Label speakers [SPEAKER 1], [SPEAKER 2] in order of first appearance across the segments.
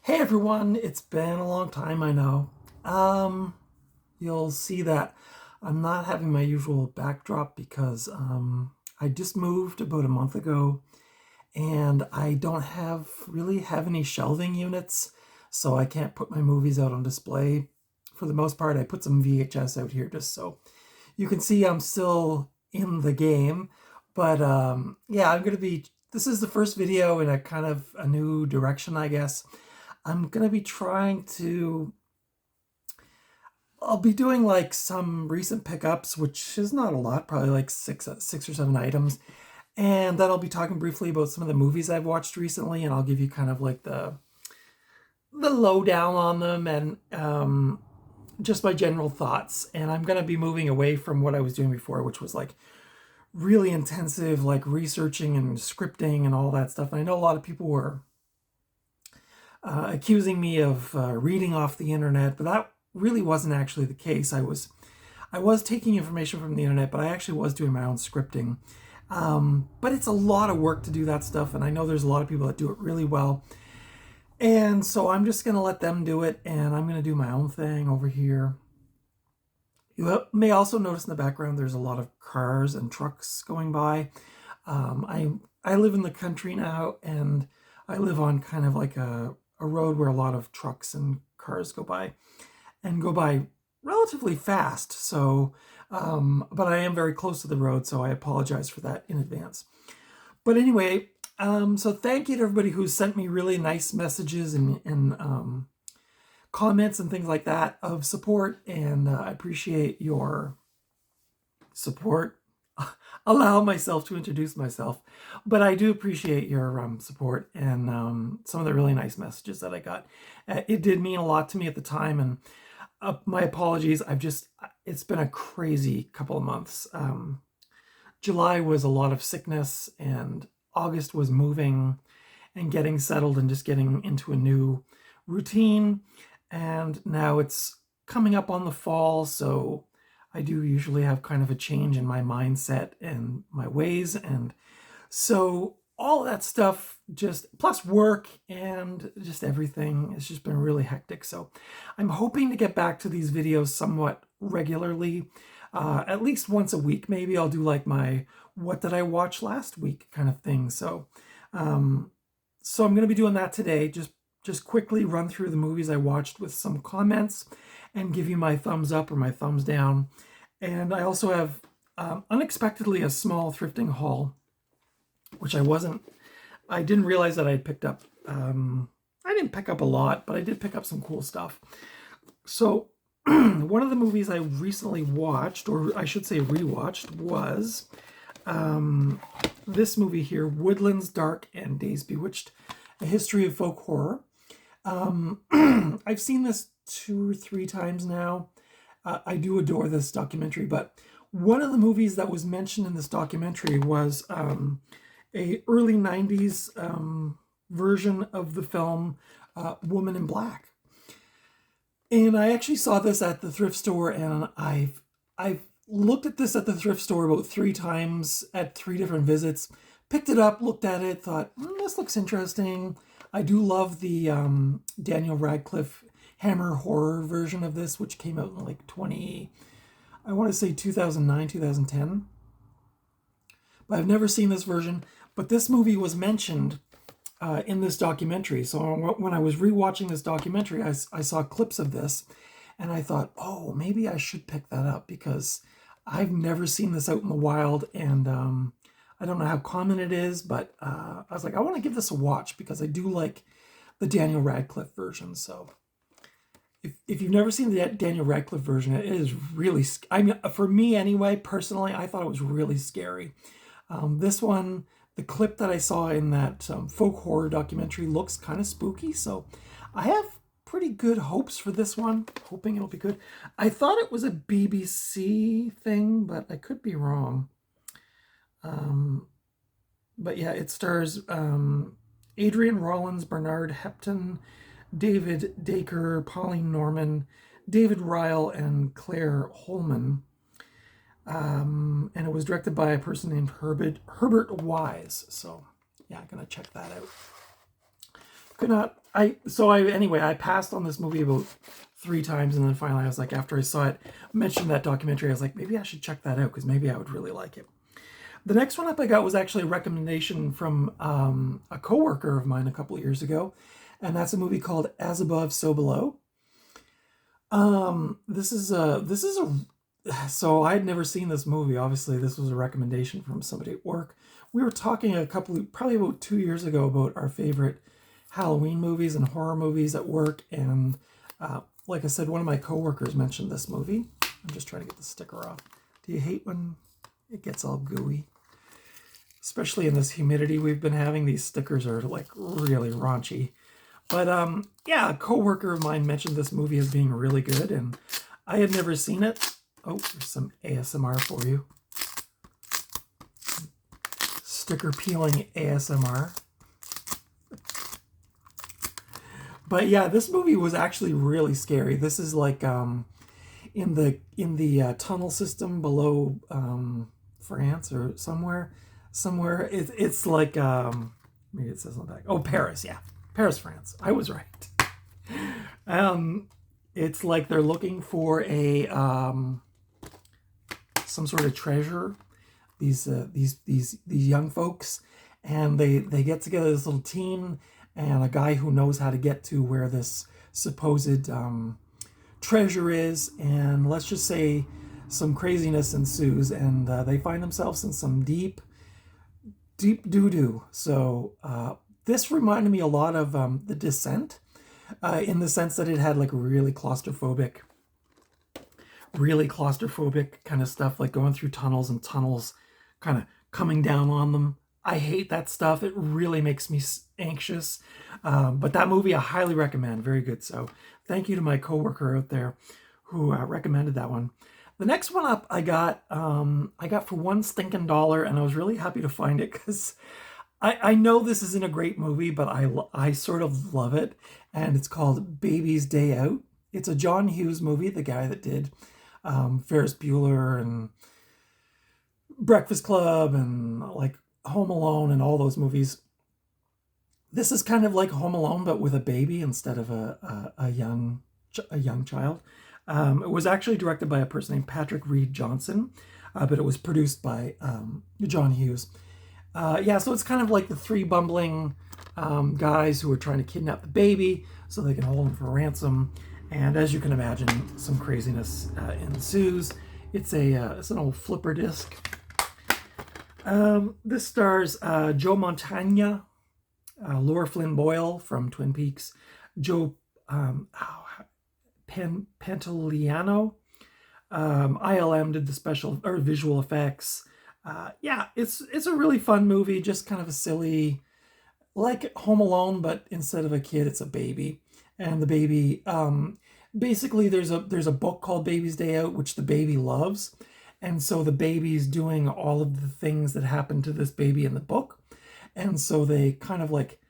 [SPEAKER 1] Hey everyone, it's been a long time, I know. You'll see that I'm not having my usual backdrop because I just moved about a month ago and I don't really have any shelving units, so I can't put my movies out on display. For the most part, I put some VHS out here just so you can see I'm still in the game. But yeah, this is the first video in a kind of a new direction, I guess. I'm gonna be I'll be doing like some recent pickups, which is not a lot, probably like six or seven items. And then I'll be talking briefly about some of the movies I've watched recently, and I'll give you kind of like the lowdown on them and just my general thoughts. And I'm gonna be moving away from what I was doing before, which was like really intensive, like researching and scripting and all that stuff. And I know a lot of people were accusing me of reading off the internet, but that really wasn't actually the case. I was taking information from the internet, but I actually was doing my own scripting. But it's a lot of work to do that stuff, and I know there's a lot of people that do it really well. And so I'm just going to let them do it, and I'm going to do my own thing over here. You may also notice in the background there's a lot of cars and trucks going by. I live in the country now, and I live on kind of like a road where a lot of trucks and cars go by and go by relatively fast. So, but I am very close to the road, so I apologize for that in advance. But anyway, so thank you to everybody who sent me really nice messages and comments and things like that of support, and I appreciate your support. Allow myself to introduce myself, but I do appreciate your support and some of the really nice messages that I got. It did mean a lot to me at the time, and my apologies. It's been a crazy couple of months. July was a lot of sickness, and August was moving and getting settled and just getting into a new routine. And now it's coming up on the fall, so I do usually have kind of a change in my mindset and my ways. And so all that stuff, just plus work and just everything, it's just been really hectic. So I'm hoping to get back to these videos somewhat regularly, at least once a week. Maybe I'll do like my what did I watch last week kind of thing. So I'm going to be doing that today. Just quickly run through the movies I watched with some comments and give you my thumbs up or my thumbs down. And I also have unexpectedly a small thrifting haul, which I didn't realize that I'd picked up. I didn't pick up a lot, but I did pick up some cool stuff. So one of the movies I recently watched, or I should say rewatched, was this movie here, Woodlands Dark and Days Bewitched, A History of Folk Horror. I've seen this 2 or 3 times now. I do adore this documentary, but one of the movies that was mentioned in this documentary was a early 90s version of the film Woman in Black. And I actually saw this at the thrift store, and I've looked at this at the thrift store about 3 times at 3 different visits. Picked it up, looked at it, thought, this looks interesting. I do love the Daniel Radcliffe Hammer horror version of this, which came out in like 2009, 2010. But I've never seen this version. But this movie was mentioned in this documentary. So when I was rewatching this documentary, I saw clips of this, and I thought, oh, maybe I should pick that up because I've never seen this out in the wild, and I don't know how common it is, but I was like, I want to give this a watch because I do like the Daniel Radcliffe version. So if you've never seen the Daniel Radcliffe version, it is really, I mean, for me anyway, personally, I thought it was really scary. This one, the clip that I saw in that folk horror documentary looks kind of spooky, so I have pretty good hopes for this one, hoping it'll be good. I thought it was a BBC thing, but I could be wrong. But yeah, it stars Adrian Rollins, Bernard Hepton, David Dacre, Pauline Norman, David Ryle, and Claire Holman. And it was directed by a person named Herbert Wise. So yeah, I'm gonna check that out. Could not Anyway, I passed on this movie about 3 times, and then finally I was like, after I saw it mentioned that documentary, I was like, maybe I should check that out because maybe I would really like it. The next one up I got was actually a recommendation from a coworker of mine a couple of years ago, and that's a movie called As Above, So Below. This is a so I had never seen this movie. Obviously, this was a recommendation from somebody at work. We were talking probably about 2 years ago, about our favorite Halloween movies and horror movies at work, and like I said, one of my coworkers mentioned this movie. I'm just trying to get the sticker off. Do you hate when it gets all gooey? Especially in this humidity we've been having, these stickers are like really raunchy. But yeah, a coworker of mine mentioned this movie as being really good, and I had never seen it. Oh, there's some ASMR for you. Sticker peeling ASMR. But yeah, this movie was actually really scary. This is like in the tunnel system below France or somewhere. It's like maybe it says on the back. Oh, Paris, yeah, Paris, France. I was right. It's like they're looking for a some sort of treasure. These young folks, and they get together, this little team, and a guy who knows how to get to where this supposed treasure is, and let's just say some craziness ensues, and they find themselves in some deep doo-doo. So this reminded me a lot of The Descent, in the sense that it had like really claustrophobic kind of stuff, like going through tunnels and tunnels kind of coming down on them. I hate that stuff. It really makes me anxious. But that movie I highly recommend. Very good. So thank you to my coworker out there who recommended that one. The next one up I got for $1 and I was really happy to find it because I know this isn't a great movie, but I sort of love it. And it's called Baby's Day Out. It's a John Hughes movie, the guy that did Ferris Bueller and Breakfast Club and like Home Alone and all those movies. This is kind of like Home Alone, but with a baby instead of a young child. It was actually directed by a person named Patrick Reed Johnson, but it was produced by John Hughes. Yeah, so it's kind of like the three bumbling guys who are trying to kidnap the baby so they can hold him for ransom. And as you can imagine, some craziness ensues. It's an old flipper disc. This stars Joe Montana, Laura Flynn Boyle from Twin Peaks, Joe Pantoliano. ILM did the special or visual effects. Yeah, it's a really fun movie, just kind of a silly, like Home Alone, but instead of a kid, it's a baby. And the baby, basically there's a book called Baby's Day Out, which the baby loves. And so the baby's doing all of the things that happen to this baby in the book. And so they kind of like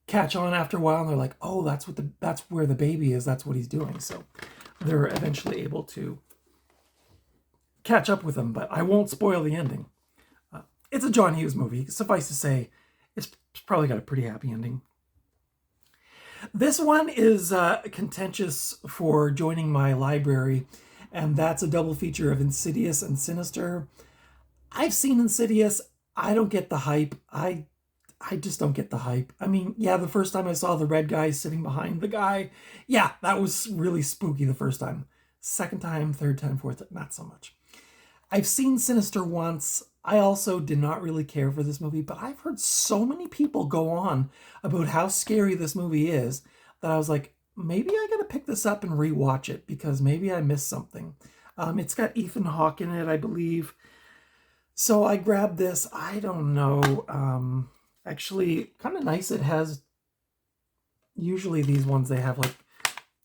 [SPEAKER 1] catch on after a while, and they're like, oh, that's where the baby is. That's what he's doing. So they're eventually able to catch up with him, but I won't spoil the ending. It's a John Hughes movie. Suffice to say, it's probably got a pretty happy ending. This one is contentious for joining my library, and that's a double feature of Insidious and Sinister. I've seen Insidious. I don't get the hype. I just don't get the hype. I mean, yeah, the first time I saw the red guy sitting behind the guy, yeah, that was really spooky the first time. Second time, third time, fourth time, not so much. I've seen Sinister once. I also did not really care for this movie, but I've heard so many people go on about how scary this movie is that I was like, maybe I gotta pick this up and rewatch it because maybe I missed something. It's got Ethan Hawke in it, I believe. So I grabbed this. I don't know. Actually, kind of nice. It has, usually these ones, they have like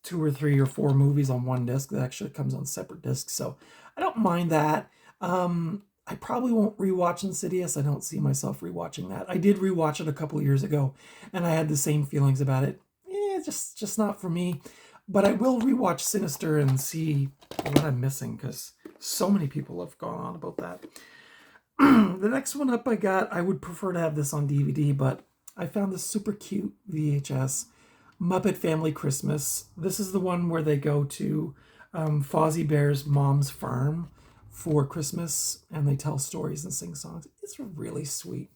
[SPEAKER 1] 2 or 3 or 4 movies on one disc. That actually comes on separate discs. So I don't mind that. I probably won't rewatch Insidious. I don't see myself rewatching that. I did rewatch it a couple of years ago, and I had the same feelings about it. Just not for me. But I will rewatch Sinister and see what I'm missing, because so many people have gone on about that. The next one up I would prefer to have this on DVD, but I found this super cute VHS Muppet Family Christmas. This is the one where they go to Fozzie Bear's mom's farm for Christmas, and they tell stories and sing songs. It's really sweet.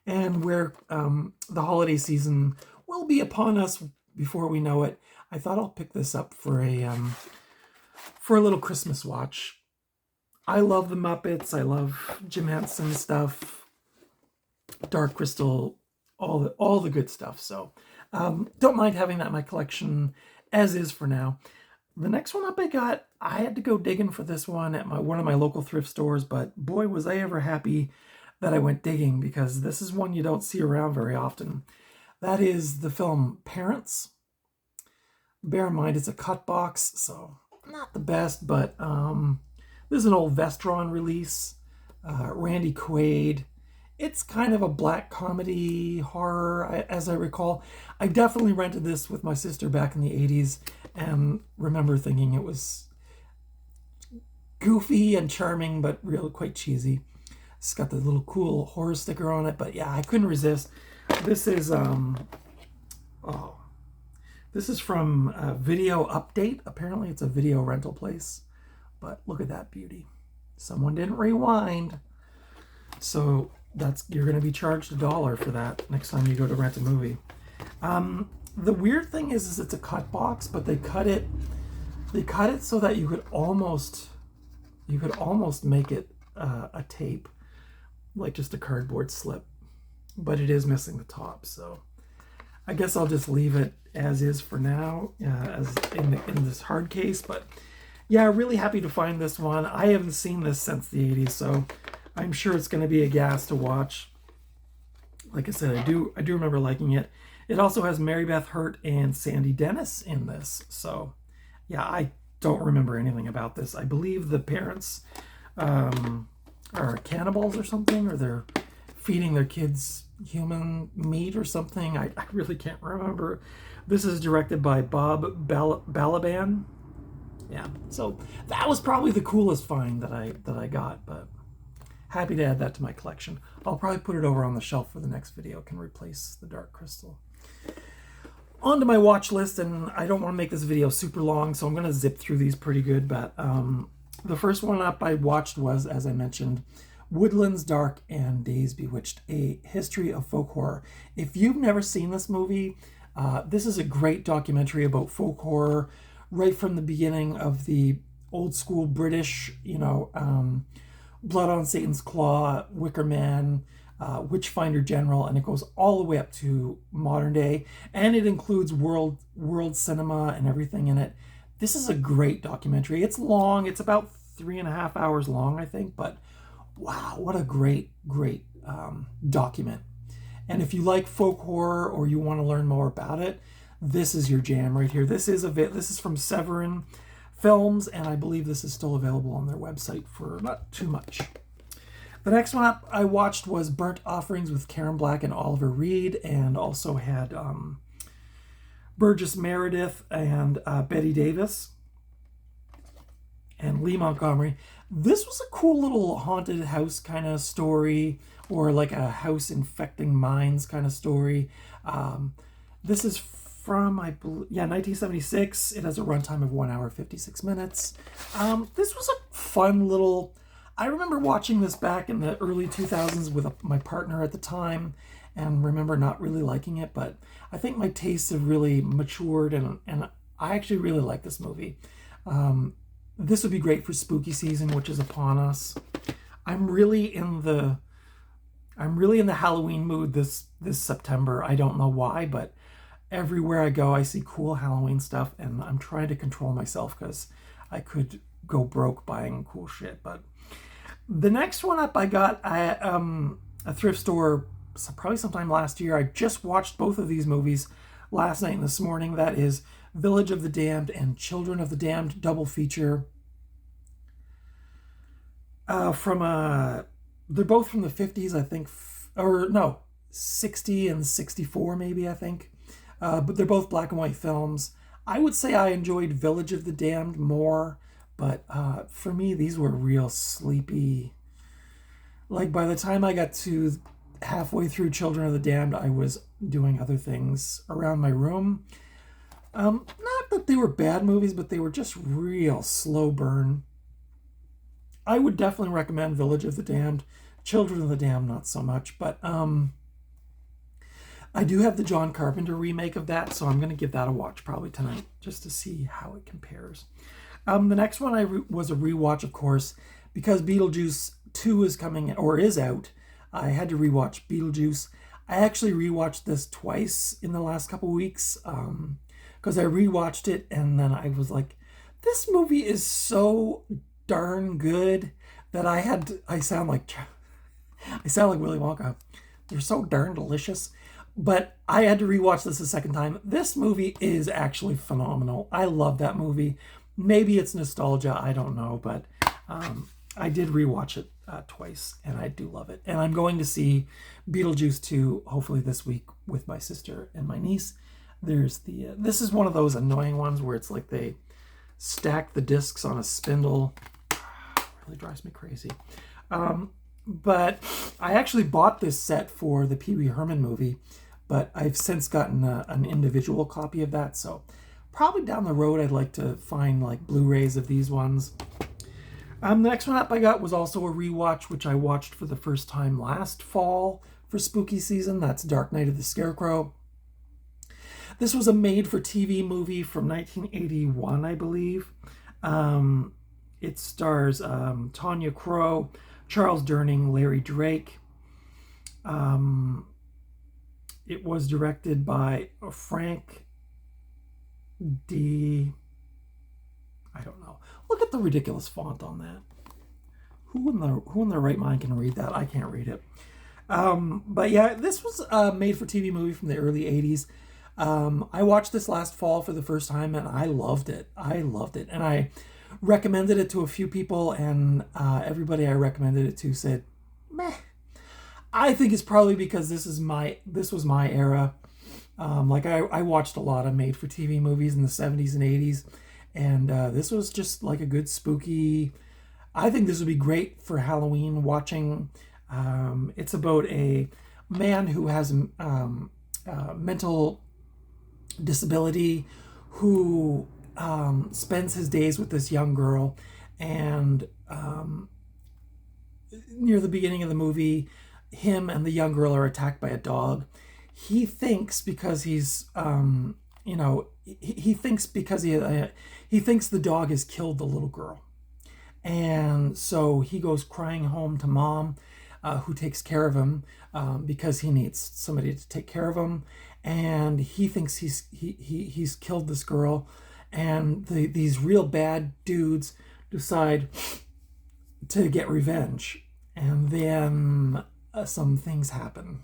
[SPEAKER 1] And where the holiday season will be upon us before we know it, I thought I'll pick this up for a little Christmas watch. I love the Muppets. I love Jim Henson stuff, Dark Crystal, all the good stuff. So don't mind having that in my collection as is for now. The next one up I had to go digging for this one at one of my local thrift stores, but boy, was I ever happy that I went digging, because this is one you don't see around very often. That is the film Parents. Bear in mind, it's a cut box, so not the best, but this is an old Vestron release. Randy Quaid. It's kind of a black comedy horror, as I recall. I definitely rented this with my sister back in the 80s and remember thinking it was goofy and charming, but really quite cheesy. It's got the little cool horror sticker on it, but yeah, I couldn't resist. This is this is from Video Update. Apparently it's a video rental place, but look at that beauty. Someone didn't rewind. So you're going to be charged $1 for that next time you go to rent a movie. The weird thing is it's a cut box, but they cut it so that you could almost make it a tape, like just a cardboard slip, but it is missing the top. So I guess I'll just leave it as is for now, as in this hard case. But yeah, really happy to find this one. I haven't seen this since the 80s, so I'm sure it's going to be a gas to watch. Like I said, I do remember liking it. It also has Mary Beth Hurt and Sandy Dennis in this. So yeah, I don't remember anything about this. I believe the parents are cannibals or something, or they're feeding their kids human meat or something. I really can't remember. This is directed by Bob Balaban. Yeah, so that was probably the coolest find that I got, but happy to add that to my collection. I'll probably put it over on the shelf for the next video. Can replace the Dark Crystal. On to my watch list, and I don't want to make this video super long, so I'm going to zip through these pretty good, but the first one up I watched was, as I mentioned, Woodlands Dark and Days Bewitched, a history of folk horror. If you've never seen this movie, this is a great documentary about folk horror, right from the beginning of the old school British, Blood on Satan's Claw, Wicker Man, Witchfinder General, and it goes all the way up to modern day, and it includes world cinema and everything in it. This is a great documentary. It's long. It's about 3.5 hours long, I think, but wow, what a great document. And if you like folk horror or you want to learn more about it, this is your jam right here. This is from Severin Films, and I believe this is still available on their website for not too much. The next one up I watched was Burnt Offerings with Karen Black and Oliver Reed, and also had Burgess Meredith and Betty Davis and Lee Montgomery. This was a cool little haunted house kind of story, or like a house infecting minds kind of story. This is from, 1976. It has a runtime of 1 hour, 56 minutes. This was a fun little... I remember watching this back in the early 2000s with my partner at the time, and remember not really liking it, but I think my tastes have really matured, and I actually really like this movie. This would be great for spooky season, which is upon us. I'm really in the Halloween mood this September. I don't know why, but everywhere I go, I see cool Halloween stuff, and I'm trying to control myself because I could go broke buying cool shit. But the next one up I got at a thrift store probably sometime last year. I just watched both of these movies last night and this morning. That is Village of the Damned and Children of the Damned, double feature. They're both from the 50s, I think, or no, 60 and 64 maybe, I think. But they're both black and white films. I would say I enjoyed Village of the Damned more, but for me, these were real sleepy. Like, by the time I got to halfway through Children of the Damned, I was doing other things around my room. Not that they were bad movies, but they were just real slow burn. I would definitely recommend Village of the Damned. Children of the Damned, not so much, but I do have the John Carpenter remake of that, so I'm going to give that a watch probably tonight just to see how it compares. The next one was a rewatch, of course, because Beetlejuice 2 is coming or is out. I had to rewatch Beetlejuice. I actually rewatched this twice in the last couple weeks because I rewatched it and then I was like, this movie is so darn good that I sound like Willy Wonka. They're so darn delicious. But I had to rewatch this a second time. This movie is actually phenomenal. I love that movie. Maybe it's nostalgia, I don't know, but I did rewatch it twice, and I do love it. And I'm going to see Beetlejuice 2 hopefully this week with my sister and my niece. There's this is one of those annoying ones where it's like they stack the discs on a spindle. It really drives me crazy. But I actually bought this set for the Pee Wee Herman movie, but I've since gotten an individual copy of that, so probably down the road I'd like to find like Blu-rays of these ones. The next one up I got was also a rewatch, which I watched for the first time last fall for spooky season. That's Dark Night of the Scarecrow. This was a made-for-TV movie from 1981, I believe. It stars Tanya Crowe, Charles Durning, Larry Drake. It was directed by Frank D. I don't know. Look at the ridiculous font on that. Who in their right mind can read that? I can't read it. But yeah, this was a made-for-TV movie from the early 80s. I watched this last fall for the first time, and I loved it. And I recommended it to a few people, and everybody I recommended it to said, meh. I think it's probably because this was my era. I watched a lot of made-for-TV movies in the 70s and 80s, and this was just like a good spooky. I think this would be great for Halloween watching. It's about a man who has mental disability who spends his days with this young girl, and near the beginning of the movie, him and the young girl are attacked by a dog. He thinks because he's he thinks the dog has killed the little girl, and so he goes crying home to mom, who takes care of him because he needs somebody to take care of him, and he thinks he's killed this girl, and these real bad dudes decide to get revenge, and then some things happen.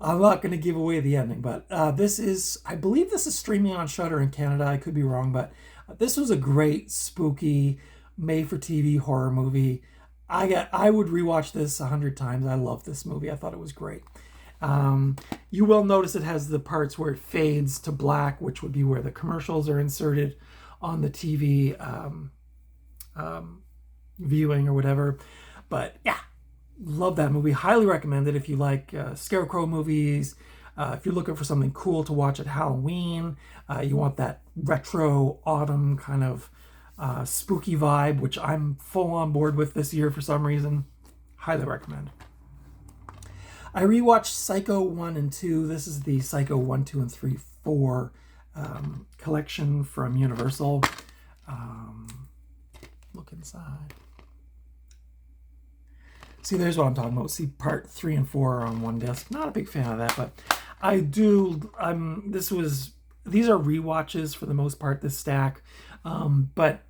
[SPEAKER 1] I'm not going to give away the ending, but I believe this is streaming on Shudder in Canada. I could be wrong, but this was a great spooky made-for-TV horror movie. I would rewatch this 100 times. I love this movie. I thought it was great. You will notice it has the parts where it fades to black, which would be where the commercials are inserted on the TV viewing or whatever. But yeah, love that movie. Highly recommend it if you like Scarecrow movies. If you're looking for something cool to watch at Halloween, you want that retro autumn kind of spooky vibe, which I'm full on board with this year for some reason. Highly recommend. I rewatched Psycho 1 and 2. This is the Psycho 1, 2, and 3, 4 collection from Universal. Look inside. See, there's what I'm talking about. See, part 3 and 4 are on one disc. Not a big fan of that, but I do. These are rewatches for the most part, this stack. But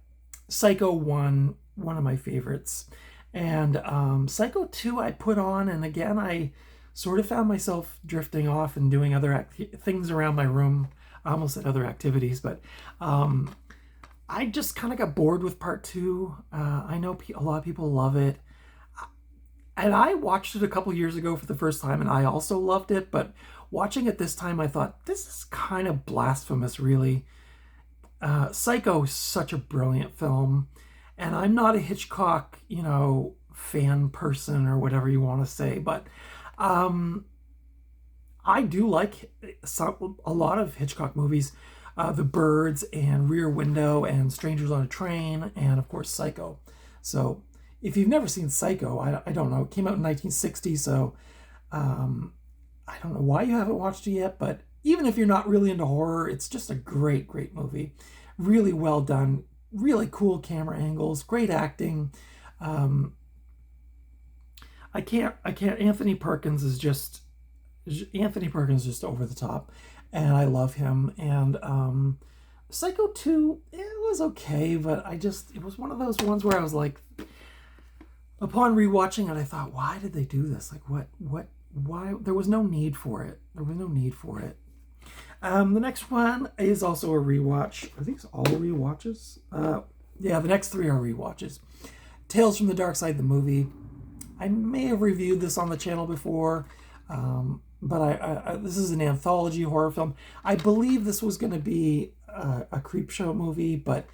[SPEAKER 1] Psycho 1, one of my favorites. And Psycho 2 I put on, and again, I sort of found myself drifting off and doing other things around my room. I almost said other activities, but I just kind of got bored with part 2. I know a lot of people love it. And I watched it a couple years ago for the first time, and I also loved it. But watching it this time, I thought, this is kind of blasphemous, really. Psycho is such a brilliant film. And I'm not a Hitchcock, fan person or whatever you want to say. But I I do like a lot of Hitchcock movies, The Birds and Rear Window and Strangers on a Train and of course Psycho. So if you've never seen Psycho, I don't know. It came out in 1960, so I don't know why you haven't watched it yet, but even if you're not really into horror, it's just a great, great movie. Really well done, really cool camera angles, great acting. Um, I can't. Anthony Perkins is just over the top, and I love him. And Psycho 2, it was okay, but it was one of those ones where I was like, upon rewatching it, I thought, why did they do this? Like, why? There was no need for it. There was no need for it. The next one is also a rewatch. Are these all rewatches? Yeah, the next three are rewatches. Tales from the Dark Side, the movie. I may have reviewed this on the channel before, but this is an anthology horror film. I believe this was going to be a Creepshow movie, but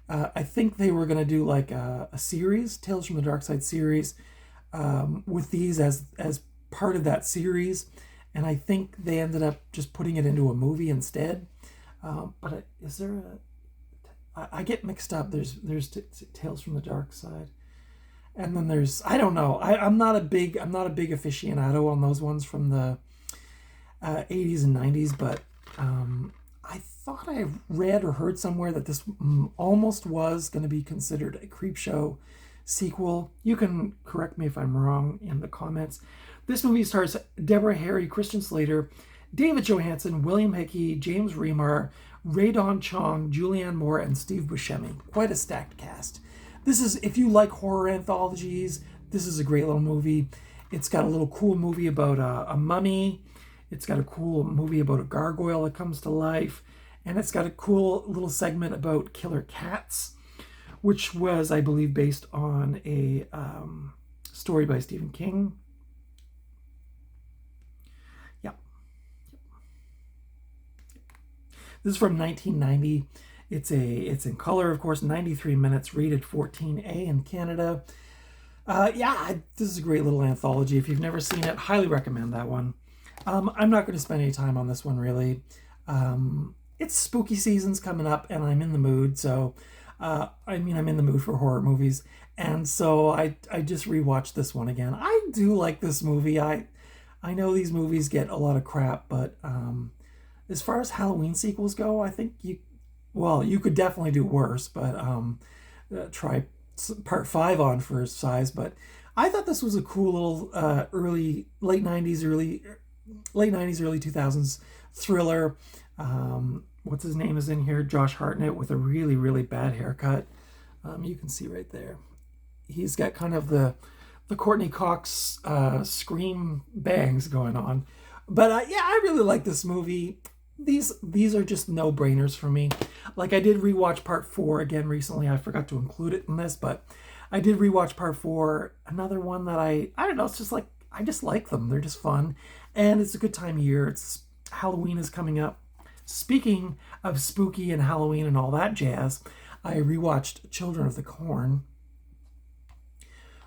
[SPEAKER 1] I think they were going to do like a series, Tales from the Dark Side series, with these as part of that series. And I think they ended up just putting it into a movie instead. But is there I get mixed up. There's Tales from the Dark Side, and then there's, I don't know. I'm not a big aficionado on those ones from the 80s and 90s, but I thought I read or heard somewhere that this almost was going to be considered a Creepshow sequel. You can correct me if I'm wrong in the comments. This movie stars Deborah Harry, Christian Slater, David Johansen, William Hickey, James Remar, Ray Don Chong, Julianne Moore, and Steve Buscemi. Quite a stacked cast. This is, if you like horror anthologies, this is a great little movie. It's got a little cool movie about a mummy. It's got a cool movie about a gargoyle that comes to life. And it's got a cool little segment about killer cats, which was, I believe, based on a story by Stephen King. This is from 1990. It's in color, of course, 93 minutes, rated 14A in Canada. This is a great little anthology. If you've never seen it, highly recommend that one. I'm not going to spend any time on this one, really. It's spooky season's coming up, and I'm in the mood. So, I'm in the mood for horror movies, and so I just rewatched this one again. I do like this movie. I know these movies get a lot of crap, but as far as Halloween sequels go, I think you could definitely do worse, but try part 5 on for size. But I thought this was a cool little late 90s, early 2000s thriller. What's his name is in here? Josh Hartnett with a really, really bad haircut. You can see right there. He's got kind of the Courtney Cox scream bangs going on. But I really like this movie. These are just no-brainers for me. Like, I did rewatch part 4 again recently. I forgot to include it in this, but I did rewatch part 4. Another one that I don't know, it's just like, I just like them. They're just fun. And it's a good time of year. Halloween is coming up. Speaking of spooky and Halloween and all that jazz, I rewatched Children of the Corn,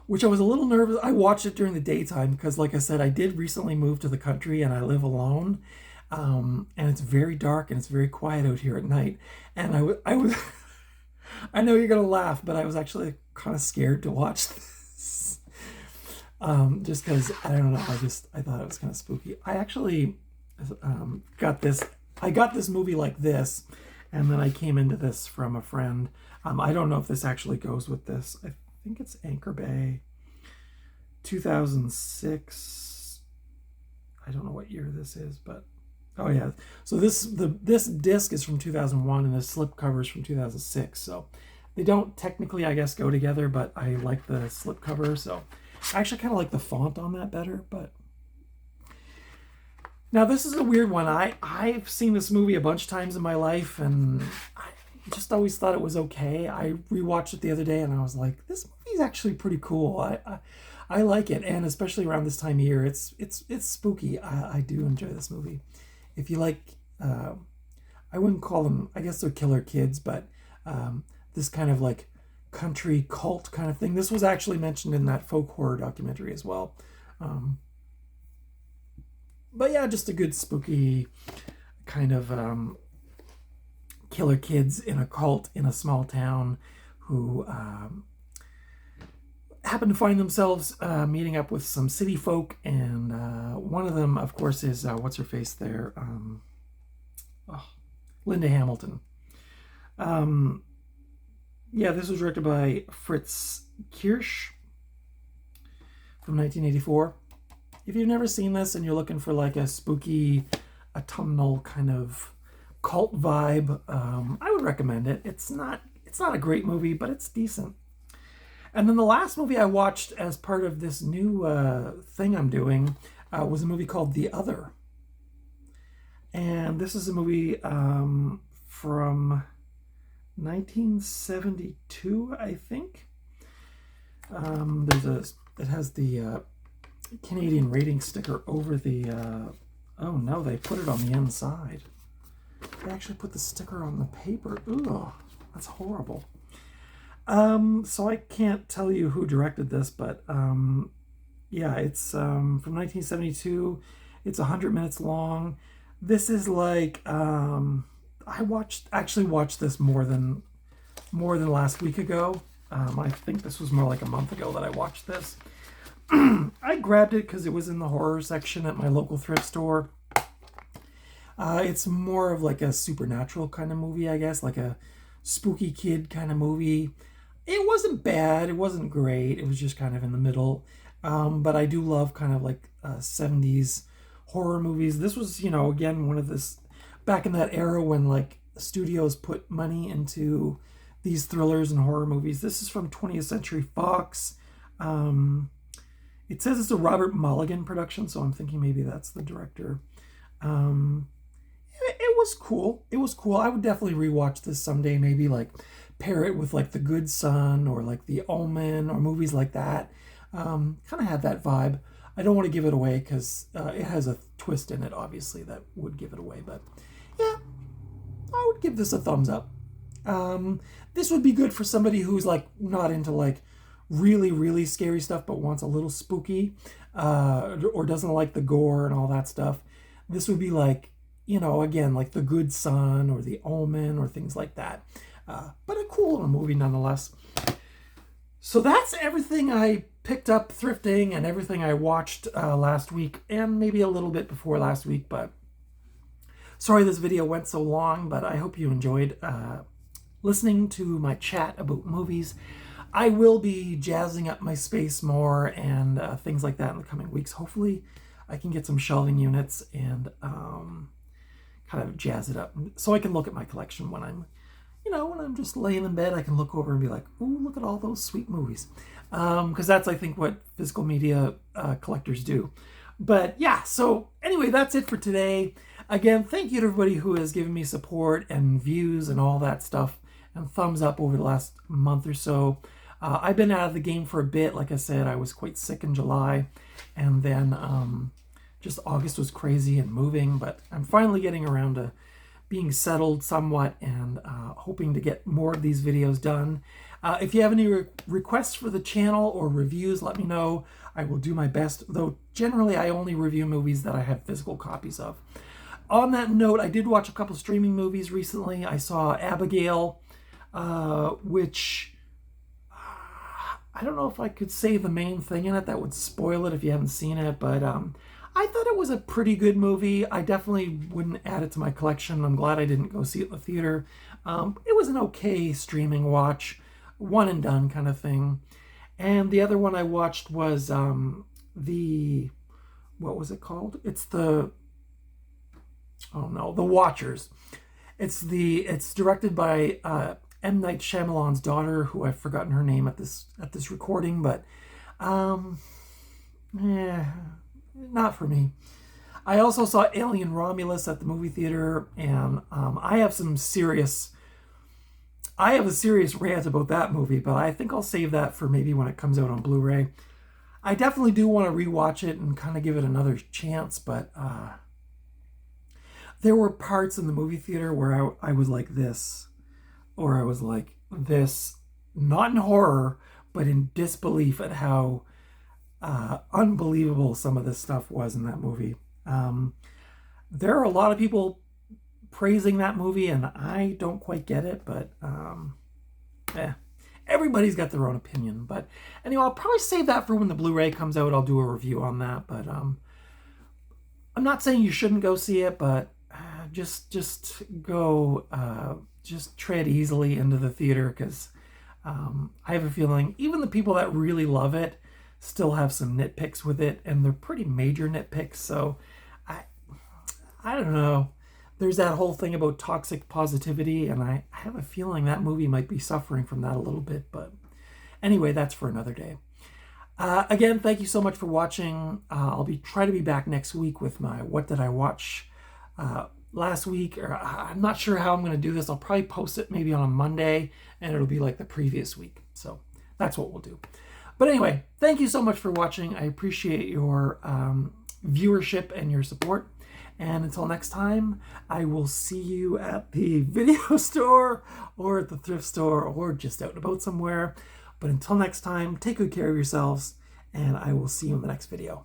[SPEAKER 1] which I was a little nervous. I watched it during the daytime because, like I said, I did recently move to the country and I live alone. And it's very dark and it's very quiet out here at night. And I was, I know you're going to laugh, but I was actually kind of scared to watch this. Just because, I don't know, I thought it was kind of spooky. I actually got this movie like this, and then I came into this from a friend. I don't know if this actually goes with this. I think it's Anchor Bay, 2006. I don't know what year this is, but oh yeah. So this disc is from 2001, and the slip cover is from 2006. So they don't technically, I guess, go together, but I like the slip cover. So I actually kind of like the font on that better. But now this is a weird one. I've seen this movie a bunch of times in my life, and I just always thought it was okay. I rewatched it the other day, and I was like, this movie's actually pretty cool. I like it, and especially around this time of year, it's spooky. I do enjoy this movie. If you like, I wouldn't call them, I guess they're killer kids, but this kind of like country cult kind of thing. This was actually mentioned in that folk horror documentary as well. But yeah, just a good spooky kind of killer kids in a cult in a small town who happen to find themselves meeting up with some city folk, and one of them, of course, is what's her face there, Linda Hamilton. Yeah, this was directed by Fritz Kirsch from 1984. If you've never seen this and you're looking for like a spooky, autumnal kind of cult vibe, I would recommend it. It's not a great movie, but it's decent. And then the last movie I watched as part of this new thing I'm doing was a movie called The Other. And this is a movie from 1972, I think. It has the Canadian rating sticker over the, oh no, they put it on the inside. They actually put the sticker on the paper. Ugh, that's horrible. So I can't tell you who directed this, but yeah, it's from 1972. It's 100 minutes long. This is like, I actually watched this more than last week ago. I think this was more like a month ago that I watched this. I grabbed it because it was in the horror section at my local thrift store. It's more of like a supernatural kind of movie, I guess, like a spooky kid kind of movie. It wasn't bad. It wasn't great. It was just kind of in the middle. But I do love kind of like 70s horror movies. This was, you know, again, one of this, back in that era when like studios put money into these thrillers and horror movies. This is from 20th Century Fox. It says it's a Robert Mulligan production, so I'm thinking maybe that's the director. It was cool. It was cool. I would definitely rewatch this someday, maybe like pair it with like The Good Son or like The Omen or movies like that. Kind of had that vibe. I don't want to give it away because it has a twist in it, obviously, that would give it away. But yeah, I would give this a thumbs up. This would be good for somebody who's like not into like really, really scary stuff, but wants a little spooky, or doesn't like the gore and all that stuff. This would be like, you know, again, like The Good Son or The Omen or things like that. But a cool little movie nonetheless. So that's everything I picked up thrifting and everything I watched last week, and maybe a little bit before last week. But sorry this video went so long, but I hope you enjoyed listening to my chat about movies. I will be jazzing up my space more and things like that in the coming weeks. Hopefully I can get some shelving units and kind of jazz it up so I can look at my collection when I'm, you know, when I'm just laying in bed. I can look over and be like, ooh, look at all those sweet movies. Because that's, I think, what physical media collectors do. But yeah, so anyway, that's it for today. Again, thank you to everybody who has given me support and views and all that stuff and thumbs up over the last month or so. I've been out of the game for a bit. Like I said, I was quite sick in July, and then just August was crazy and moving, but I'm finally getting around to being settled somewhat and hoping to get more of these videos done. If you have any requests for the channel or reviews, let me know. I will do my best, though generally I only review movies that I have physical copies of. On that note, I did watch a couple streaming movies recently. I saw Abigail, which I don't know if I could say the main thing in it. That would spoil it if you haven't seen it, but I thought it was a pretty good movie. I definitely wouldn't add it to my collection. I'm glad I didn't go see it in the theater. It was an okay streaming watch, one and done kind of thing. And the other one I watched was what was it called? It's The Watchers. It's directed by M. Night Shyamalan's daughter, who I've forgotten her name at this recording, but not for me. I also saw Alien Romulus at the movie theater, and I have a serious rant about that movie, but I think I'll save that for maybe when it comes out on Blu-ray. I definitely do want to rewatch it and kind of give it another chance, but there were parts in the movie theater where I was like this, or I was like this, not in horror, but in disbelief at how unbelievable some of this stuff was in that movie. There are a lot of people praising that movie, and I don't quite get it, but everybody's got their own opinion. But anyway, I'll probably save that for when the Blu-ray comes out. I'll do a review on that. But I'm not saying you shouldn't go see it, but just go, just tread easily into the theater, because I have a feeling even the people that really love it still have some nitpicks with it, and they're pretty major nitpicks. So I don't know. There's that whole thing about toxic positivity, and I have a feeling that movie might be suffering from that a little bit. But anyway, that's for another day. Again, thank you so much for watching. I'll try to be back next week with my What Did I Watch last week. Or I'm not sure how I'm going to do this. I'll probably post it maybe on a Monday, and it'll be like the previous week. So that's what we'll do. But anyway, thank you so much for watching. I appreciate your viewership and your support. And until next time, I will see you at the video store or at the thrift store or just out and about somewhere. But until next time, take good care of yourselves, and I will see you in the next video.